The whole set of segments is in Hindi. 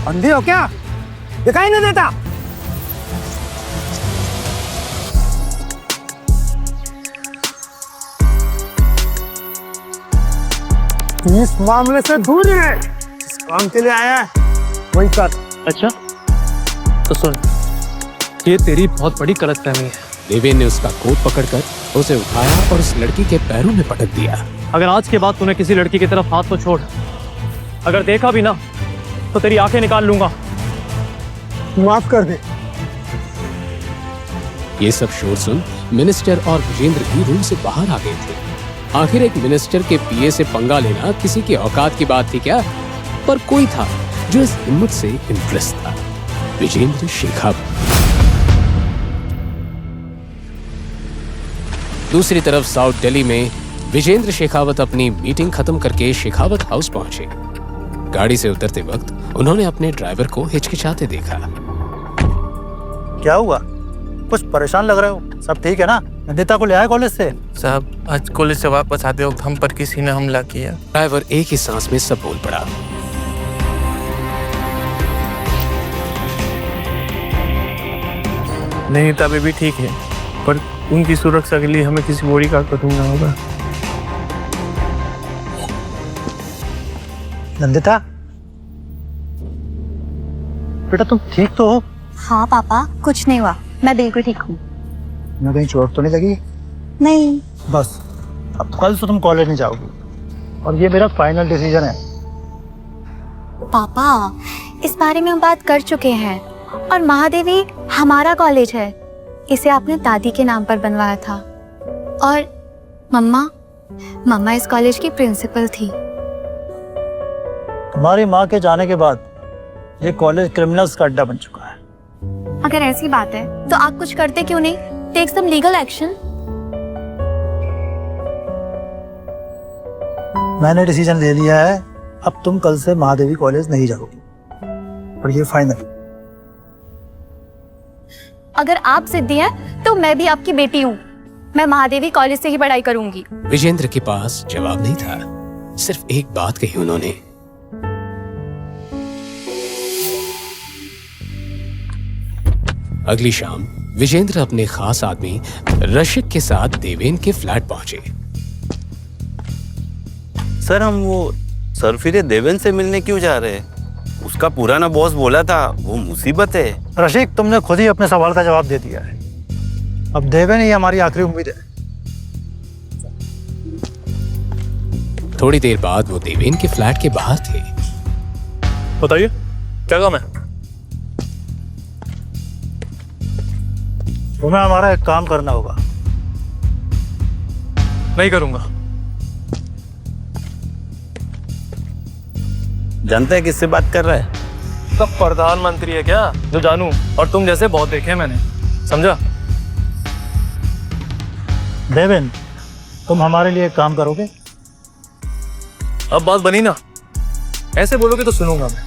अंधे हो क्या? दिखाई नहीं देता? इस मामले से दूर है। जिस काम के लिए आया है वही कर। अच्छा तो सुन, ये तेरी बहुत बड़ी गलतफहमी है। देवेन ने उसका कोट पकड़कर उसे उठाया और उस लड़की के पैरों में पटक दिया। अगर आज के बाद तूने किसी लड़की की तरफ हाथ तो छोड़, अगर देखा भी ना तो तेरी आंखें निकाल लूंगा। माफ कर दे। ये सब शोर सुन मिनिस्टर और विजेंद्र भी रूम से बाहर आ गए थे। आखिर एक मिनिस्टर के पीए से पंगा लेना किसी की औकात की बात थी क्या? पर कोई था जो इस हिम्मत से इम्प्रेस था, विजेंद्र शेखावत। दूसरी तरफ साउथ दिल्ली में विजेंद्र शेखावत अपनी मीटिंग खत्म करके शेखावत हाउस पहुंचे। गाड़ी से उतरते वक्त उन्होंने अपने ड्राइवर को हिचकिचाते देखा। क्या हुआ? कुछ परेशान लग रहे हो। सब ठीक है ना? नंदिता को ले आए कॉलेज से? साहब, आज कॉलेज से वापस आते वक्त हम पर किसी ने हमला किया। ड्राइवर एक ही सांस में सब बोल पड़ा। नहीं, तभी भी ठीक है, पर उनकी सुरक्षा के लिए हमें किसी बॉडीगार्ड को ढूंढना होगा। नंदिता बेटा, तुम ठीक तो हो? हाँ पापा, कुछ नहीं हुआ, मैं बिल्कुल ठीक हूँ। मैं कहीं चोट तो नहीं लगी? नहीं। बस अब कल से तुम कॉलेज नहीं जाओगी, और ये मेरा फाइनल डिसीजन है। पापा, इस बारे में हम बात कर चुके हैं, और महादेवी हमारा कॉलेज है। इसे आपने दादी के नाम पर बनवाया था, और मम्मा इस कॉलेज की प्रिंसिपल थी। तुम्हारी माँ के जाने के बाद ये कॉलेज क्रिमिनल्स का अड्डा बन चुका है। अगर ऐसी बात है तो आप कुछ करते क्यों नहीं? Take some legal action. मैंने डिसीजन ले लिया है, अब तुम कल से महादेवी कॉलेज नहीं जाओगी, और ये फाइनल। अगर आप जिद्दी हैं तो मैं भी आपकी बेटी हूँ। मैं महादेवी कॉलेज से ही पढ़ाई करूंगी। विजेंद्र के पास जवाब नहीं था, सिर्फ एक बात कही उन्होंने। अगली शाम विजेंद्र अपने खास आदमी रशिक के साथ देवेन के फ्लैट पहुंचे। सर, हम वो सरफिरे देवेन से मिलने क्यों जा रहे हैं? उसका पुराना बॉस बोला था वो मुसीबत है। रशिक, तुमने खुद ही अपने सवाल का जवाब दे दिया है। अब देवेन ही हमारी आखिरी उम्मीद है। थोड़ी देर बाद वो देवेन के फ्लैट के बाहर थे। बताइए क्या काम है? तुम्हें हमारा एक काम करना होगा। नहीं करूंगा। जानते हैं किससे बात कर रहा है? सब प्रधानमंत्री है क्या जो जानू? और तुम जैसे बहुत देखे मैंने, समझा? देवेन, तुम हमारे लिए एक काम करोगे? अब बात बनी ना, ऐसे बोलोगे तो सुनूंगा मैं,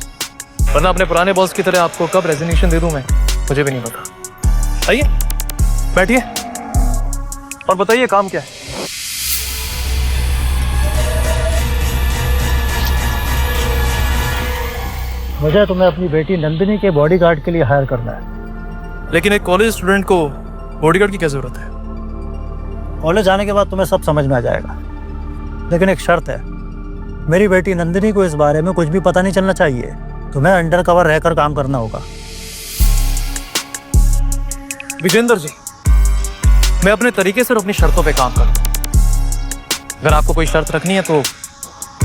वरना अपने पुराने बॉस की तरह आपको कब रेजिग्नेशन दे दूं मैं, मुझे भी नहीं पता। आइए बैठिए और बताइए काम क्या है? मुझे तुम्हें अपनी बेटी नंदिनी के बॉडीगार्ड के लिए हायर करना है। लेकिन एक कॉलेज स्टूडेंट को बॉडीगार्ड की क्या जरूरत है? कॉलेज आने के बाद तुम्हें सब समझ में आ जाएगा, लेकिन एक शर्त है। मेरी बेटी नंदिनी को इस बारे में कुछ भी पता नहीं चलना चाहिए। तुम्हें अंडर कवर रहकर काम करना होगा। विजेंद्र जी, मैं अपने तरीके से और अपनी शर्तों पे काम करूं। अगर आपको कोई शर्त रखनी है तो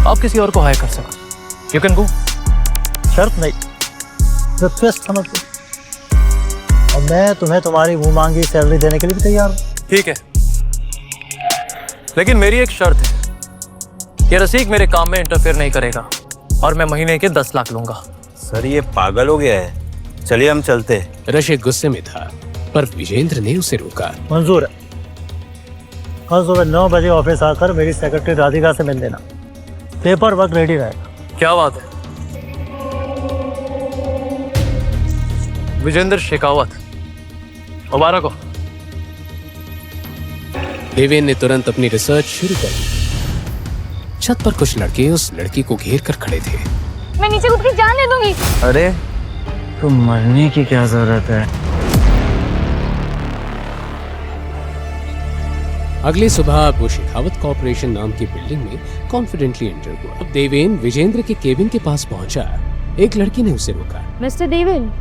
आप किसी और को हायर कर सकते। You can go. शर्त नहीं, रिक्वेस्ट समझो। और मैं तुम्हें तुम्हारी मुंह मांगी सैलरी देने के लिए भी तैयार हूँ। ठीक है, लेकिन मेरी एक शर्त है, ये रसीक मेरे काम में इंटरफेयर नहीं करेगा, और मैं महीने के 10 लाख लूंगा। सर, ये पागल हो गया है। चलिए हम चलते हैं। रशिक गुस्से में था, पर विजेंद्र ने उसे रोका। मंजूर है। कल सुबह 9 बजे ऑफिस आकर मेरी सेक्रेटरी राधिका से मिल लेना। पेपर वर्क रेडी रहेगा। क्या बात है? विजेंद्र शेखावत, मुबारक हो। देवेन ने तुरंत अपनी रिसर्च शुरू कर दी। छत पर कुछ लड़के उस लड़की को घेर कर खड़े थे। मैं नीचे कूद के जान दे दूंगी। अरे तो मरने की क्या जरूरत है? अगली सुबह वो शेखावत कॉर्पोरेशन नाम की बिल्डिंग में कॉन्फिडेंटली एंटर हुआ। अब देवेन विजेंद्र के केबिन के पास पहुंचा। एक लड़की ने उसे रोका। मिस्टर देवेन,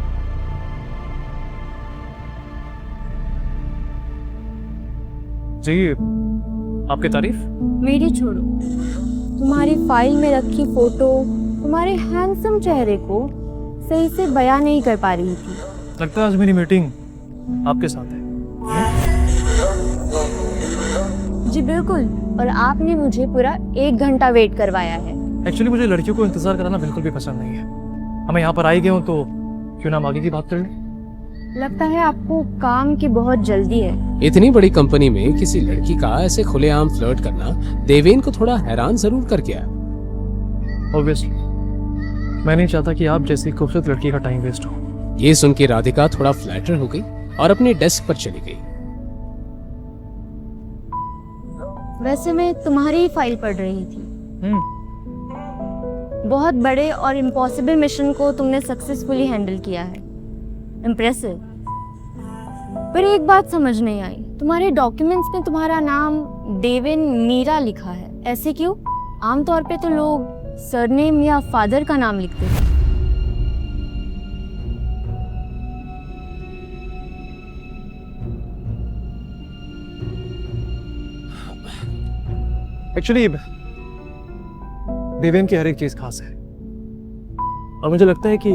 जी, आपकी तारीफ। मेरी छोड़ो, तुम्हारी फाइल में रखी फोटो तुम्हारे हैंडसम चेहरे को सही से बयां नहीं कर पा रही थी। लगता है आज मेरी मीटिंग आपके साथ है। जी बिल्कुल, और आपने मुझे पूरा 1 घंटा वेट करवाया है। एक्चुअली मुझे लड़कियों को इंतजार कराना बिल्कुल भी पसंद नहीं है। हमें यहाँ पर आई गए हो तो क्यों ना हम आगे की बात कर लें। लगता है आपको काम की बहुत जल्दी है। इतनी बड़ी कंपनी में किसी लड़की का ऐसे खुलेआम फ्लर्ट करना देवेन को थोड़ा हैरान जरूर कर गया। ऑब्वियसली मैं नहीं चाहता कि आप जैसी खूबसूरत लड़की का टाइम वेस्ट हो। ये सुन के राधिका थोड़ा फ्लैटर हो गई और अपने डेस्क पर चली गई। वैसे मैं तुम्हारी ही फाइल पढ़ रही थी। बहुत बड़े और इम्पॉसिबल मिशन को तुमने सक्सेसफुली हैंडल किया है। इम्प्रेसिव। पर एक बात समझ नहीं आई, तुम्हारे डॉक्यूमेंट्स में तुम्हारा नाम देवेन मीरा लिखा है। ऐसे क्यों? आमतौर पे तो लोग सरनेम या फादर का नाम लिखते हैं। एक्चुअली देवेन की हर एक चीज खास है और मुझे लगता है कि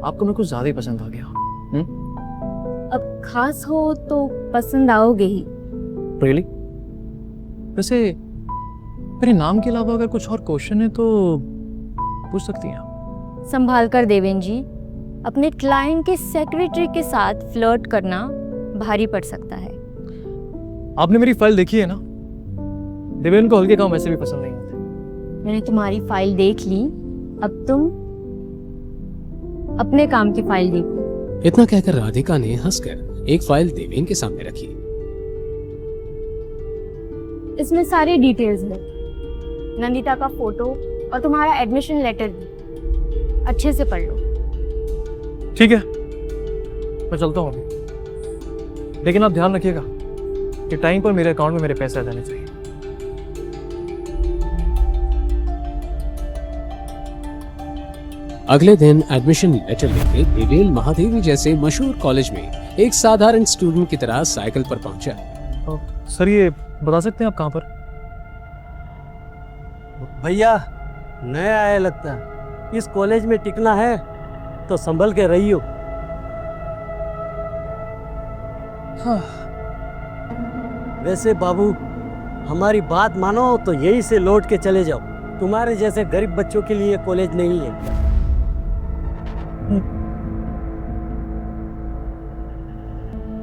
आपको मैं कुछ ज्यादा ही पसंद आ गया। अब खास हो तो पसंद आओगे ही। रियली? वैसे मेरे नाम के अलावा अगर कुछ और क्वेश्चन है तो पूछ सकती हैं आप। संभाल कर देवेन जी, अपने क्लाइंट के सेक्रेटरी के साथ फ्लर्ट करना भारी पड़ सकता है। आपने मेरी फाइल देखी है ना? देवेन को हल्के काम वैसे भी पसंद नहीं होते। मैंने तुम्हारी फाइल देख ली, अब तुम अपने काम की फाइल देखो। इतना कहकर राधिका ने हंसकर एक फाइल देवेन के सामने रखी। इसमें सारी डिटेल्स है, नंदिता का फोटो और तुम्हारा एडमिशन लेटर भी। अच्छे से पढ़ लो। ठीक है, मैं चलता हूँ अभी, लेकिन आप ध्यान रखिएगा कि टाइम पर मेरे अकाउंट में मेरे पैसे आ जाने चाहिए। अगले दिन एडमिशन लेटर लेके देवेन महादेवी जैसे मशहूर कॉलेज में एक साधारण स्टूडेंट की तरह साइकिल पर पहुंचा। सर ये बता सकते हैं आप कहाँ पर? भैया नया आया लगता है, इस कॉलेज में टिकना है तो संभल के रहियो। वैसे बाबू, हमारी बात मानो तो यहीं से लौट के चले जाओ। तुम्हारे जैसे गरीब बच्चों के लिए कॉलेज नहीं है।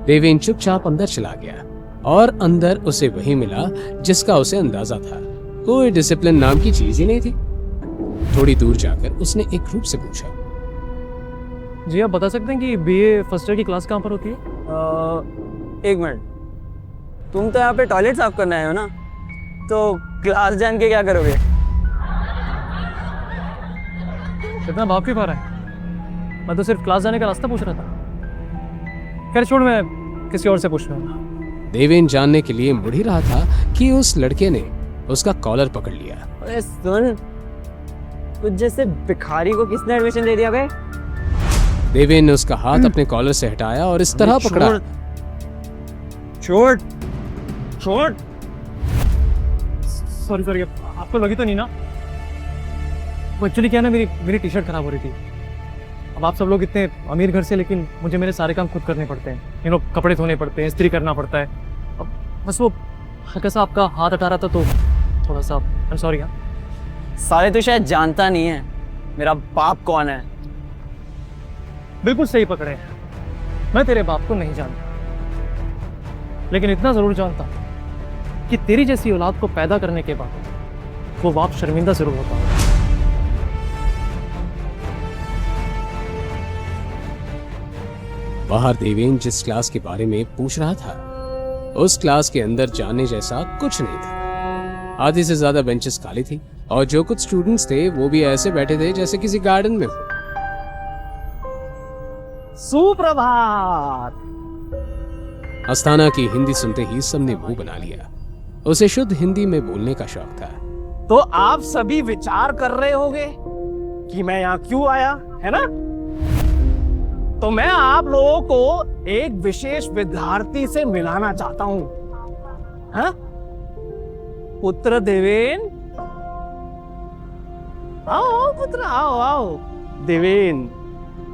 देवेन चुपचाप अंदर चला गया और अंदर उसे वही मिला जिसका उसे अंदाजा था। कोई डिसिप्लिन नाम की चीज ही नहीं थी। थोड़ी दूर जाकर उसने एक ग्रुप से पूछा, जी आप बता सकते हैं कि बीए फर्स्ट ईयर की क्लास कहाँ पर होती है? एक मिनट, तुम तो यहाँ पे टॉयलेट साफ करने आए हो ना, तो क्लास जान के क्या करोगे? इतना भाव क्यों पा रहा है? मैं तो सिर्फ क्लास जाने का रास्ता पूछ रहा था। खैर छोड़, मैं किसी और से पूछ रहा हूँ। देवेन जानने के लिए मुड़ ही रहा था कि उस लड़के ने उसका कॉलर पकड़ लिया। अरे सुन, तुझ जैसे भिखारी को किसने एडमिशन दे दिया बे? देवेन ने उसका हाथ अपने कॉलर से हटाया और इस तरह पकड़ा। छोड़ छोड़। सॉरी, आपको लगी तो नहीं ना? वो एक्चुअली क्या है ना, मेरी टी शर्ट खराब हो रही थी। अब आप सब लोग इतने अमीर घर से, लेकिन मुझे मेरे सारे काम खुद करने पड़ते हैं। कपड़े धोने पड़ते हैं, इस्त्री करना पड़ता है। अब बस वो हल्का सा आपका हाथ हटा रहा था तो थोड़ा सा आई एम सॉरी। साले तो शायद जानता नहीं है मेरा बाप कौन है। बिल्कुल सही पकड़े हैं, मैं तेरे बाप को नहीं जानता, लेकिन इतना जरूर जानता कि तेरी जैसी औलाद को पैदा करने के बाद वो बाप शर्मिंदा जरूर होता। बाहर देवेन जिस क्लास के बारे में पूछ रहा था, उस क्लास के अंदर जाने जैसा कुछ नहीं था। आधी से ज्यादा बेंचेस खाली थी। और जो कुछ स्टूडेंट्स थे वो भी ऐसे बैठे थे जैसे किसी गार्डन में हो। सुप्रभात। अस्थाना की हिंदी सुनते ही सबने मुंह बना लिया। उसे शुद्ध हिंदी में बोलने का शौक था। तो आप सभी विचार कर रहे होंगे कि मैं यहाँ क्यों आया, है ना? तो मैं आप लोगों को एक विशेष विद्यार्थी से मिलाना चाहता हूं। हाँ? पुत्र देवेन, आओ पुत्र, आओ आओ। देवेन,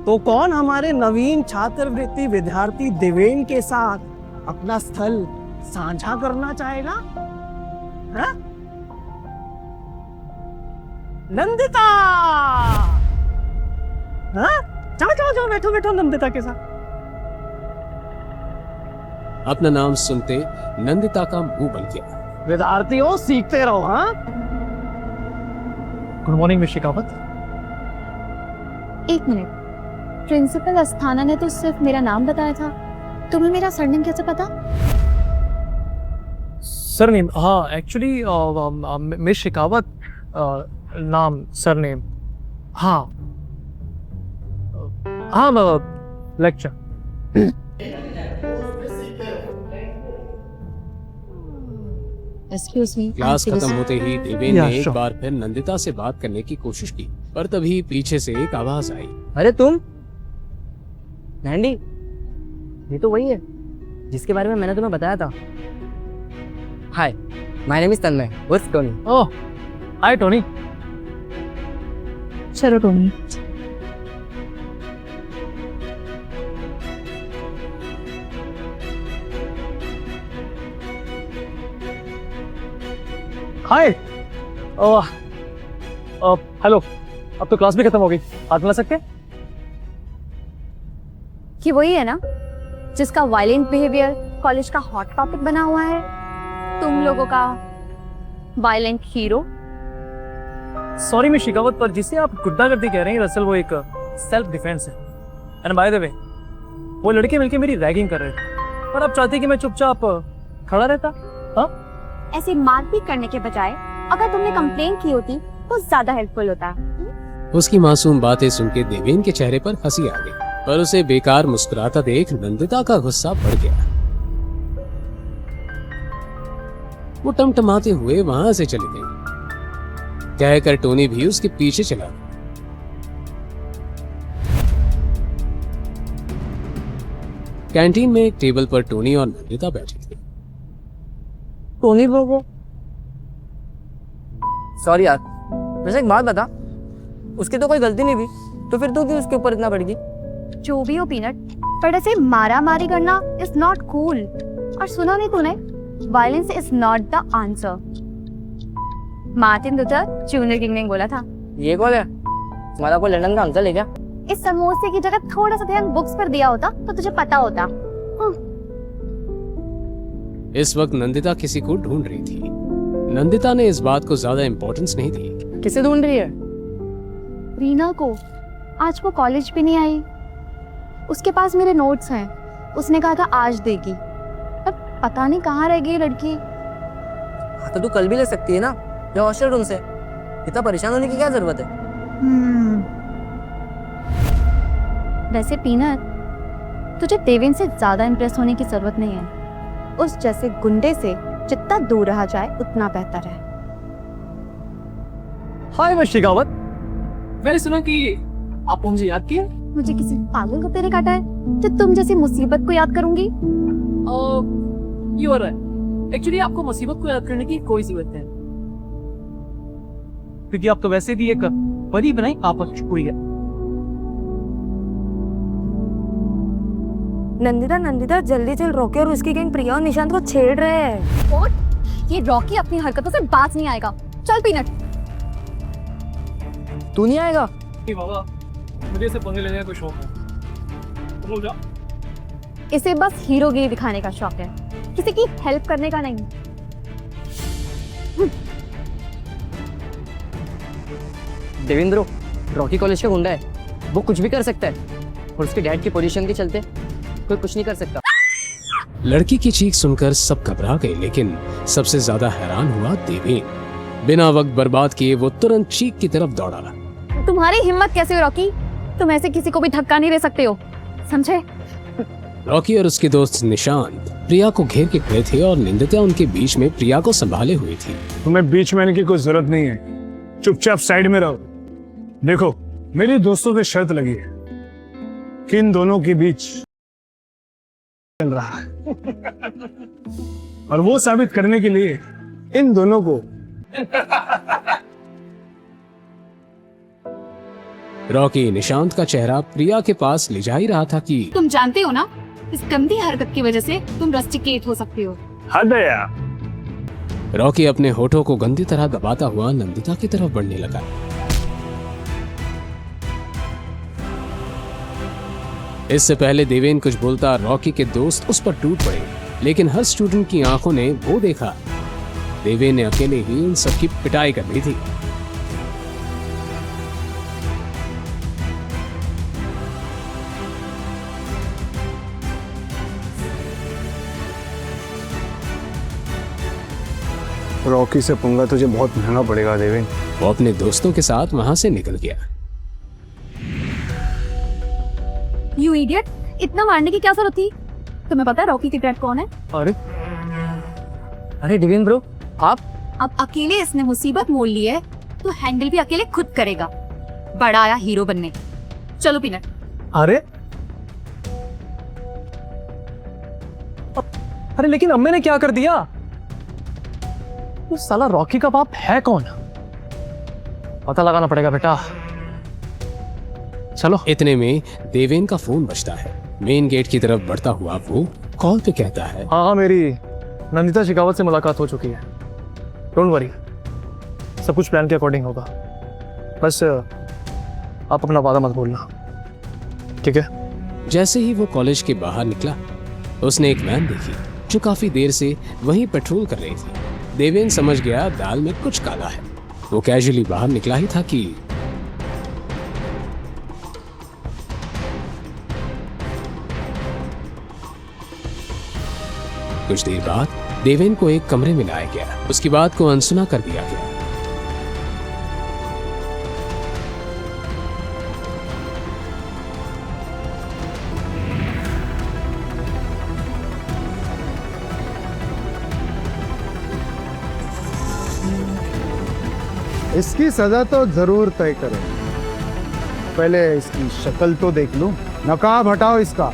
तो कौन हमारे नवीन छात्रवृत्ति विद्यार्थी देवेन के साथ अपना स्थल साझा करना चाहेगा? हाँ? नंदिता, हाँ? जाओ जाओ जाओ, बैठो बैठो नंदिता के साथ। अपना नाम सुनते नंदिता का मुंह बन गया। विद्यार्थियों, सीखते रहो। हाँ, गुड मॉर्निंग मिस शेखावत। एक मिनट, प्रिंसिपल अस्थाना ने तो सिर्फ मेरा नाम बताया था, तुम्हें मेरा सरनेम कैसे पता? सरनेम? हाँ, एक्चुअली मिस शेखावत नाम, सरनेम। हाँ हाँ, लेक्चर। Excuse me. क्लास खत्म होते ही देवेन Yeah, ने एक sure. बार फिर नंदिता से बात करने की कोशिश की, पर तभी पीछे से एक आवाज आई। अरे तुम नैंडी, ये तो वही है जिसके बारे में मैंने तुम्हें बताया था। हाय, माय नेम इज तन्मय, उर्फ टोनी। ओह, हाय टोनी। चलो टोनी। हाय। हेलो, अब तो क्लास भी खत्म हो गई, हाथ मिला सकते हैं? कि वही है ना जिसका वायलेंट बिहेवियर कॉलेज का हॉट टॉपिक बना हुआ है, तुम लोगों का violent hero. Sorry miss Shekhawat, पर जिसे आप गुंडागर्दी कह रहे हैं दरअसल वो एक सेल्फ डिफेंस है। एंड बाय द वे, वो लड़के मिलके मेरी रैगिंग कर रहे थे, पर आप चाहते कि मैं चुपचाप खड़ा रहता? हाँ, ऐसे मारपीट करने के बजाय अगर तुमने कंप्लेन की होती तो ज्यादा हेल्पफुल होता। उसकी मासूम बातें सुन के देवेन के चेहरे पर हंसी आ गई, पर उसे बेकार मुस्कुराता देख नंदिता का गुस्सा बढ़ गया। वो टमटमाते हुए वहां से चली गई। कहकर टोनी भी उसके पीछे चला। कैंटीन में एक टेबल पर टोनी और नंदिता बैठे थे। टोनी ब्रो, सॉरी यार, वैसे एक बात बता, उसकी तो कोई गलती नहीं थी, तो फिर तू क्यों उसके ऊपर इतना बढ़ गई? जो भी हो पीनट, पर ऐसे मारा मारी करना इज नॉट कूल। और सुना नहीं तूने, violence is not the answer. Martin Luther junior king ने बोला था। ये कौन है? तुम्हारा कोई लंदन का अंकल है क्या? इस समोसे की जगह थोड़ा सा ध्यान बुक्स पर दिया होता तो तुझे पता होता। इस वक्त नंदिता किसी को ढूंढ रही थी। नंदिता ने इस बात को ज्यादा इम्पोर्टेंस नहीं दी। किसे ढूंढ रही है? रीना को। आज वो कॉलेज भी नहीं आई। उसके पास मेरे नोट्स हैं, उसने कहा था आज देगी। अब पता नहीं कहाँ रह गई लड़की। तो तू कल भी ले सकती है ना, या हॉस्टल रूम से। इतना परेशान होने की क्या जरूरत है? वैसे पीनट, तुझे देवेन से ज्यादा इम्प्रेस होने की जरूरत नहीं है। उस जैसे गुंडे से जितना दूर रहा जाए उतना बेहतर है। हाय मिस शेखावत, मैंने सुना कि आपने मुझे याद किया। मुझे किसी पागल को तेरे काटा है तो तुम जैसी मुसीबत को याद करूंगी? You are right. एक्चुअली आपको मुसीबत को याद करने की कोई जरूरत नहीं, क्योंकि आप तो वैसे भी एक बड़ी बनाई आपस हुई है। नंदिता नंदिता जल्दी चल, रॉकी और उसकी गैंग प्रिया और निशांत को छेड़ रहे हैं। और ये रॉकी अपनी हरकतों से बाज नहीं आएगा। चल पीनट। तू नहीं आएगा? बाबा, मुझे इसे पंगे लेने का कोई शौक है। तुम लोग जाओ। इसे बस हीरोगिरी दिखाने का शौक है, किसी की हेल्प करने का नहीं। देवेंद्र, रॉकी कॉलेज का गुंडा है, वो कुछ भी कर सकता है, और उसके डैड की पोजीशन के चलते कोई कुछ नहीं कर सकता। लड़की की चीख सुनकर सब घबरा गए, लेकिन सबसे ज्यादा हैरान हुआ देवेन। बिना वक्त बर्बाद किए वो तुरंत चीक की तरफ दौड़ा। तुम्हारी हिम्मत कैसे हुई रॉकी? तुम ऐसे किसी को भी धक्का नहीं दे सकते हो, समझे? रॉकी और उसके दोस्त निशांत प्रिया को घेर के खड़े थे और निंदिता उनके बीच में प्रिया को संभाले हुई थी। तुम्हें बीच में आने की कोई जरूरत नहीं है, चुपचाप साइड में रहो। देखो, मेरी दोस्तों से शर्त लगी है कि इन दोनों के बीच चल रहा है और वो साबित करने के लिए इन दोनों को रॉकी निशांत का चेहरा प्रिया के पास ले जा ही रहा था कि तुम जानते हो ना, इस गंदी हरकत की वजह से तुम रस्टिकेट हो सकते हो। हद है यार। रॉकी अपने होठों को गंदी तरह दबाता हुआ नंदिता की तरफ बढ़ने लगा। इससे पहले देवेन कुछ बोलता रॉकी के दोस्त उस पर टूट पड़े, लेकिन हर स्टूडेंट की आंखों ने वो देखा देवेन ने अकेले ही इन सबकी पिटाई कर दी थी। रॉकी से पंगा तुझे बहुत महंगा पड़ेगा देवेन। वो अपने दोस्तों के साथ वहां से निकल गया। यू इडियट, इतना मारने की क्या जरूरत थी? तुम्हें पता है रॉकी की डैड कौन है? अरे डिवीन ब्रो, आप अब अकेले इसने मुसीबत मोल ली है तो हैंडल भी अकेले खुद करेगा। बड़ा आया हीरो बनने। चलो पीनट। अरे लेकिन अम्मे ने क्या कर दिया? वो साला रॉकी का बाप है कौन? पता लगाना पड़ेगा बेटा। चलो। इतने में देवेन का फोन बजता है। मेन गेट की तरफ बढ़ता हुआ वो कॉल पे कहता है, हाँ, मेरी नंदिता शेखावत से मुलाकात हो चुकी है। डोंट वरी, सब कुछ प्लान के अकॉर्डिंग होगा। बस आप अपना वादा मत भूलना, ठीक है? जैसे ही वो कॉलेज के बाहर निकला, उसने एक वैन देखी जो काफी देर से वहीं पेट्रोल कर रही थी। देवेन समझ गया दाल में कुछ काला है। वो कैजुअली बाहर निकला ही था कि कुछ देर बाद देवेन को एक कमरे में लाया गया। उसकी बात को अनसुना कर दिया गया। इसकी सजा तो जरूर तय करें। पहले इसकी शक्ल तो देख लूं। नकाब हटाओ इसका।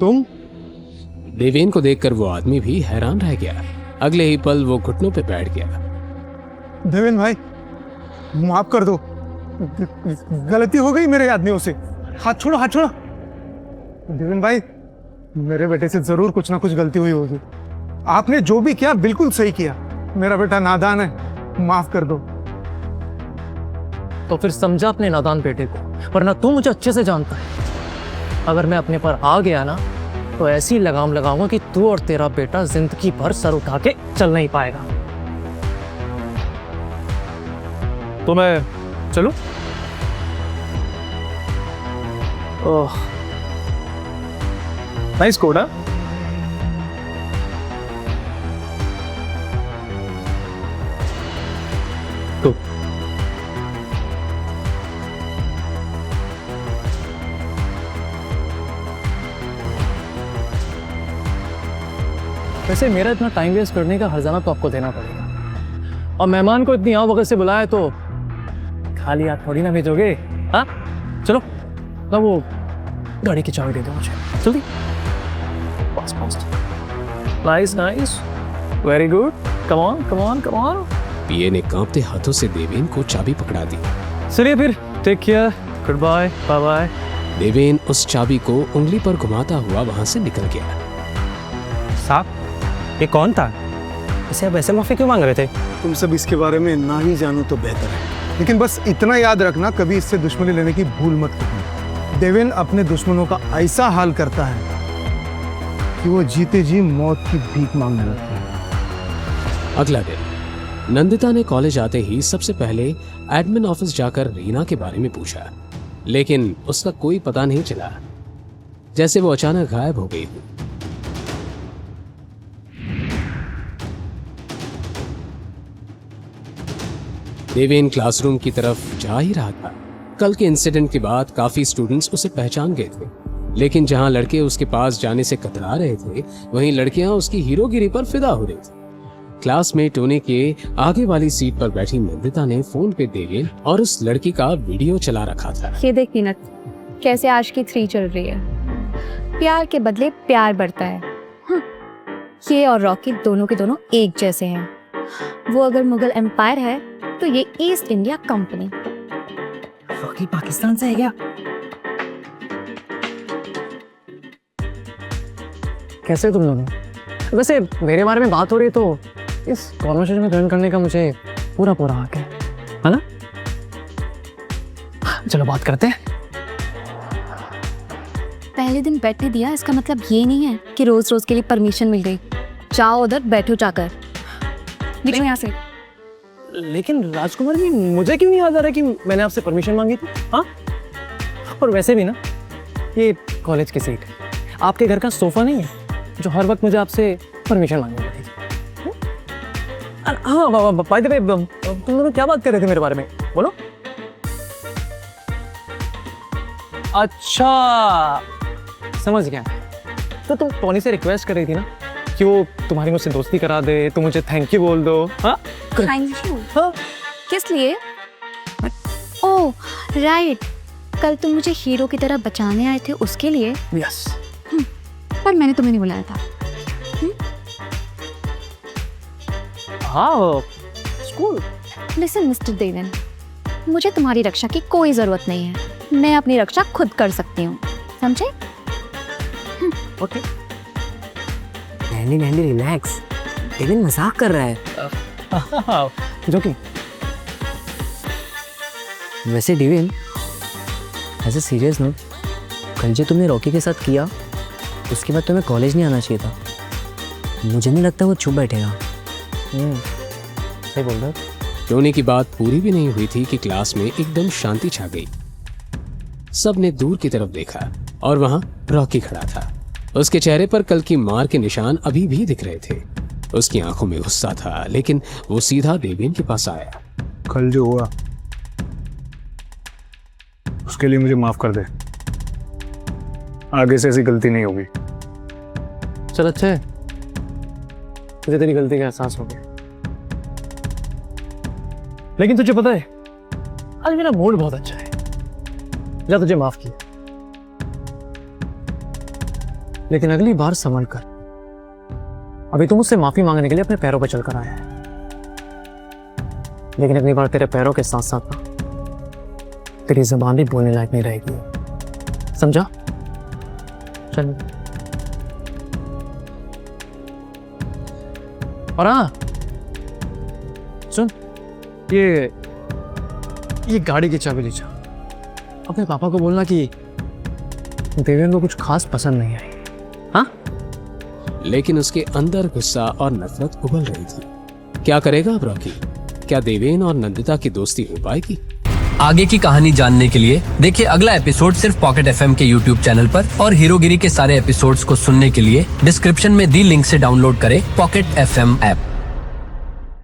तुम? देवेन को देखकर वो आदमी भी हैरान रह गया। अगले ही पल वो घुटनों पे बैठ गया। देवेन भाई, माफ कर दो, गलती हो गई मेरे आदमियों से। हाथ छोड़ो, हाथ छोड़ो। देवेन भाई, मेरे बेटे से जरूर कुछ ना कुछ गलती हुई होगी। आपने जो भी किया बिल्कुल सही किया। मेरा बेटा नादान है, माफ कर दो। तो फिर समझा अपने नादान बेटे को, वरना तू मुझे अच्छे से जानता है। अगर मैं अपने पर आ गया ना तो ऐसी लगाम लगाऊंगा कि तू और तेरा बेटा जिंदगी भर सर उठा के चल नहीं पाएगा। तो मैं चलूं? ओह, नाइस कोड। हाँ, तो वैसे मेरा इतना टाइम वेस्ट करने का हर्जाना तो आपको देना पड़ेगा। और मेहमान को इतनी आओ वगैरह से बुलाया तो खाली हाथ थोड़ी ना भेजोगे। हाँ, चलो ना, वो गाड़ी की चाबी दे दो मुझे जल्दी। Nice nice, very good, come on come on come on. PA ने कांपते हाथों से देवेन को चाबी पकड़ा दी। चलिए फिर, take care, good bye, bye bye. Deven उस चाबी को उंगली पर घुमाता हुआ वहां से निकल गया। साहब, ये कौन था? इसे अब ऐसे माफी क्यों मांग रहे थे? तुम सब इसके बारे में ना ही जानो तो बेहतर है। लेकिन बस इतना याद रखना, कभी इससे दुश्मनी लेने की भूल मत करना। देवेन अपने दुश्मनों का ऐसा हाल करता है कि वो जीते जी मौत की भीख मांगने लगता है। अगला दिन नंदिता ने कॉलेज आते ही सबसे पहले एडमिन ऑफिस जाकर रीना के बारे में पूछा, लेकिन उसका कोई पता नहीं चला, जैसे वो अचानक गायब हो गई। देवेन क्लासरूम की तरफ जा ही रहा था। कल के इंसिडेंट के बाद काफी स्टूडेंट्स उसे पहचान गए थे, लेकिन जहां लड़के उसके पास जाने से कतरा रहे थे, वहीं लड़कियां उसकी हीरोगिरी पर फिदा हो रही थी। क्लास में टोनी के आगे वाली सीट पर बैठी नंदिता ने फोन पे देवेन और उस लड़की का वीडियो चला रखा था। ये देख नीनत, कैसे आशिकी 3 चल रही है। प्यार के बदले प्यार बढ़ता है। ये और रॉकी दोनों के दोनों एक जैसे हैं। वो अगर मुगल एम्पायर है तो ये east India company. Rocky Pakistan से है क्या? कैसे तुम दोनों? वैसे मेरे बारे में बात हो रही है तो इस कॉन्वर्सेशन में ज्वाइन करने का मुझे पूरा हक है ना? चलो बात करते हैं। पहले दिन बैठने दिया, इसका मतलब ये नहीं है कि रोज रोज के लिए परमिशन मिल गई। जाओ उधर बैठो जाकर, निकलो यहाँ से। लेकिन राजकुमार जी, मुझे क्यों नहीं याद आ रहा कि मैंने आपसे परमिशन मांगी थी? हाँ, और वैसे भी ना, ये कॉलेज की सीट है, आपके घर का सोफा नहीं है जो हर वक्त मुझे आपसे परमिशन मांगनी पड़ेगी। हाँ, बाय द वे, तुम लोग क्या बात कर रहे थे मेरे बारे में? बोलो। अच्छा, समझ गया। तो तुम टोनी से रिक्वेस्ट कर रही थी ना कि वो तुम्हारी मुझसे दोस्ती करा दे, तो मुझे थैंक यू बोल दो। हाँ, थैंक यू। हाँ? किस लिए? ओह राइट, कल तुम मुझे हीरो की तरह बचाने आए थे, उसके लिए। यस। पर मैंने तुम्हें नहीं बुलाया था। हाँ, स्कूल। लिसन मिस्टर देवन, मुझे तुम्हारी रक्षा की कोई जरूरत नहीं है। मैं अपनी रक्षा खुद कर सकती हूँ, समझे? ओके। नैंडी रिलैक्स, देवेन मजाक कर रहा है। जोकिंग। वैसे Deven, as a serious note, कल जो तुमने रॉकी के साथ किया, उसके बाद तुम्हें कॉलेज नहीं आना चाहिए था। मुझे नहीं लगता वो चुप बैठेगा। सही बोल रहे हो। टोनी की बात पूरी भी नहीं हुई थी कि क्लास में एकदम शांति छा गई। सब ने दूर की तरफ देखा और वहां रॉकी खड़ा था। उसके चेहरे पर कल की मार के निशान अभी भी दिख रहे थे। उसकी आंखों में गुस्सा था, लेकिन वो सीधा देवेन के पास आया। कल जो हुआ उसके लिए मुझे माफ कर दे। आगे से ऐसी गलती नहीं होगी। चल अच्छा है, तुझे तेरी गलती का एहसास हो गया। लेकिन तुझे पता है, आज मेरा मूड बहुत अच्छा है। जा, तुझे माफ किया, लेकिन अगली बार संभल कर। अभी तुम मुझसे माफी मांगने के लिए अपने पैरों पर चलकर आया है, लेकिन अगली बार तेरे पैरों के साथ साथ ना तेरी जुबान भी बोलने लायक नहीं रहेगी, समझा? चल। और हाँ सुन, ये गाड़ी की चाबी ले जा। अपने पापा को बोलना कि देवेन को कुछ खास पसंद नहीं आई। हाँ? लेकिन उसके अंदर गुस्सा और नफरत उबल रही थी। क्या करेगा अब रॉकी? क्या देवेन और नंदिता की दोस्ती हो पाएगी? आगे की कहानी जानने के लिए देखिए अगला एपिसोड सिर्फ पॉकेट एफएम के यूट्यूब चैनल पर, और हीरोगिरी के सारे एपिसोड्स को सुनने के लिए डिस्क्रिप्शन में दी लिंक से डाउनलोड करें पॉकेट एफएम ऐप।